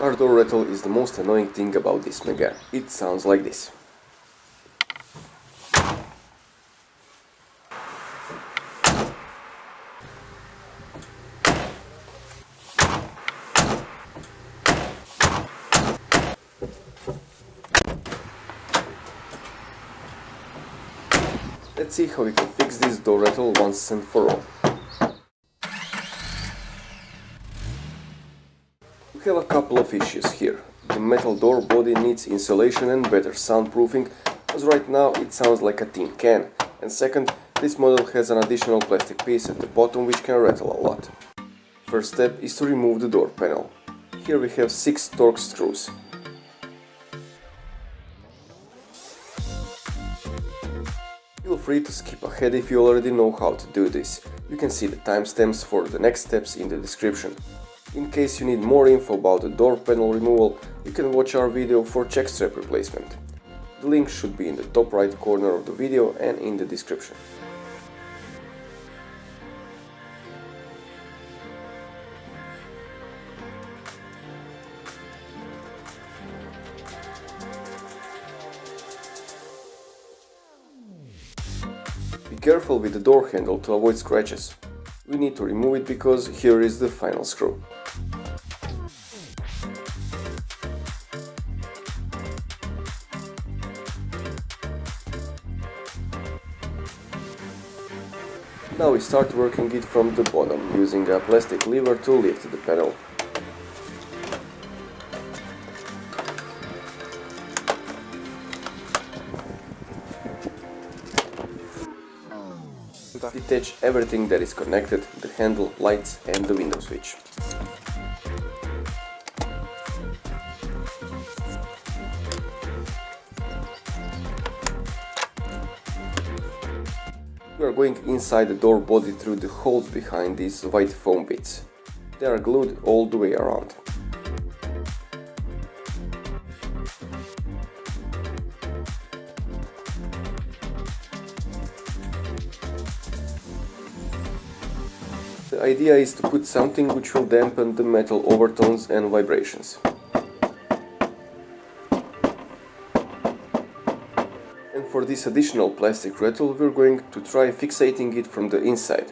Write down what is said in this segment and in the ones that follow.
Our door rattle is the most annoying thing about this Megane. It sounds like this. Let's see how we can fix this door rattle once and for all. We have a couple of issues here. The metal door body needs insulation and better soundproofing, as right now it sounds like a tin can. And second, this model has an additional plastic piece at the bottom which can rattle a lot. First step is to remove the door panel. Here we have 6 Torx screws. Feel free to skip ahead if you already know how to do this. You can see the timestamps for the next steps in the description. In case you need more info about the door panel removal, you can watch our video for check strap replacement. The link should be in the top right corner of the video and in the description. Be careful with the door handle to avoid scratches. We need to remove it because here is the final screw. Now we start working it from the bottom, using a plastic lever to lift the panel. Detach everything that is connected, the handle, lights and the window switch. We are going inside the door body through the holes behind these white foam bits. They are glued all the way around. The idea is to put something which will dampen the metal overtones and vibrations. And for this additional plastic rattle, we're going to try fixating it from the inside.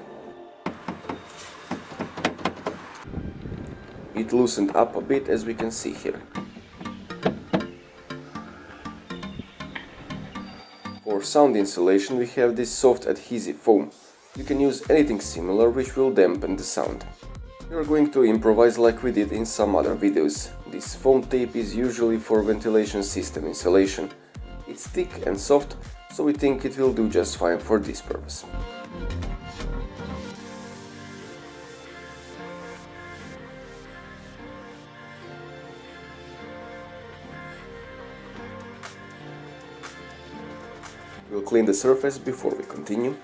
It loosened up a bit, as we can see here. For sound insulation we have this soft adhesive foam. You can use anything similar which will dampen the sound. We are going to improvise like we did in some other videos. This foam tape is usually for ventilation system insulation. It's thick and soft, so we think it will do just fine for this purpose. We'll clean the surface before we continue.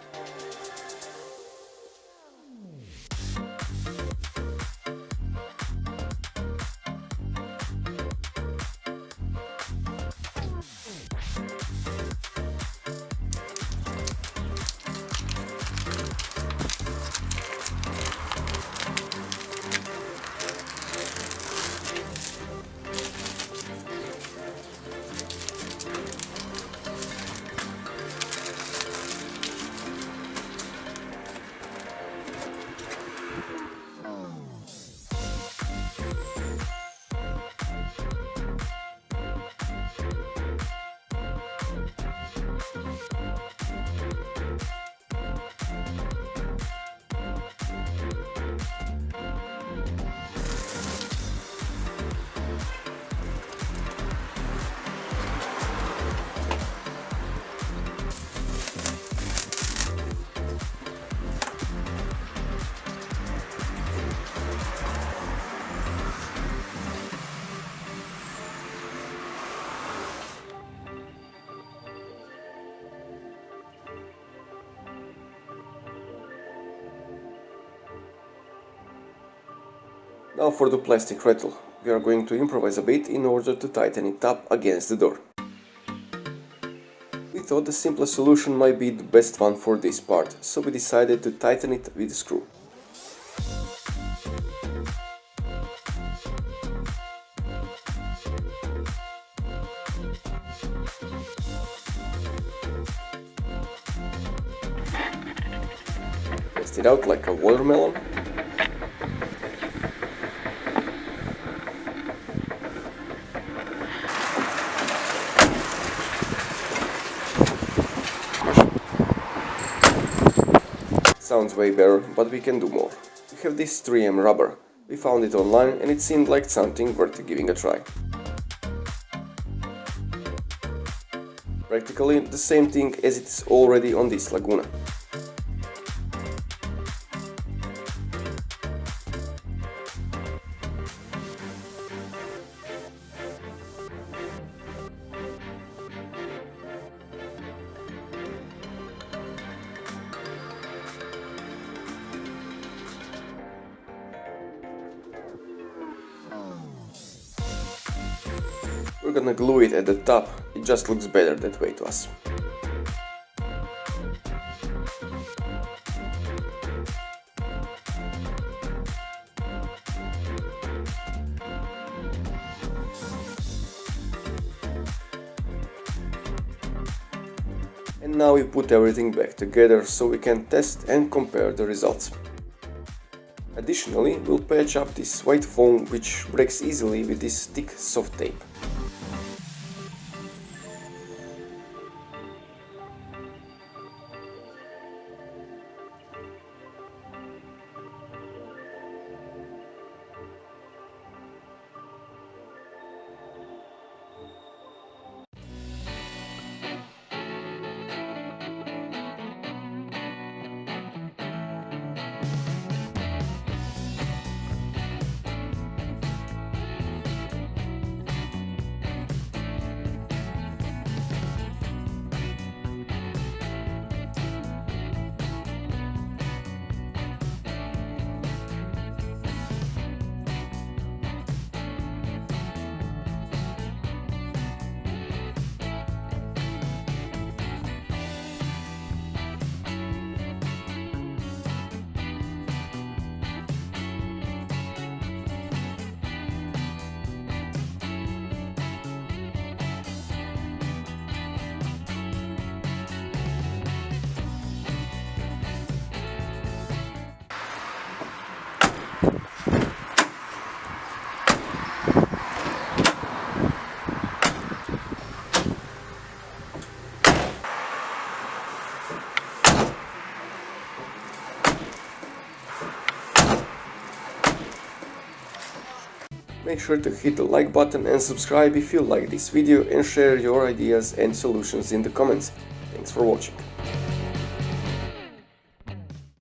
Now for the plastic rattle. We are going to improvise a bit in order to tighten it up against the door. We thought the simplest solution might be the best one for this part, so we decided to tighten it with a screw. test it out like a watermelon. Sounds way better, but we can do more. We have this 3M rubber. We found it online and it seemed like something worth giving a try. Practically the same thing as it's already on this Laguna. We're gonna glue it at the top, it just looks better that way to us. And now we put everything back together so we can test and compare the results. Additionally, we'll patch up this white foam which breaks easily with this thick soft tape. Make sure to hit the like button and subscribe if you like this video and share your ideas and solutions in the comments. Thanks for watching.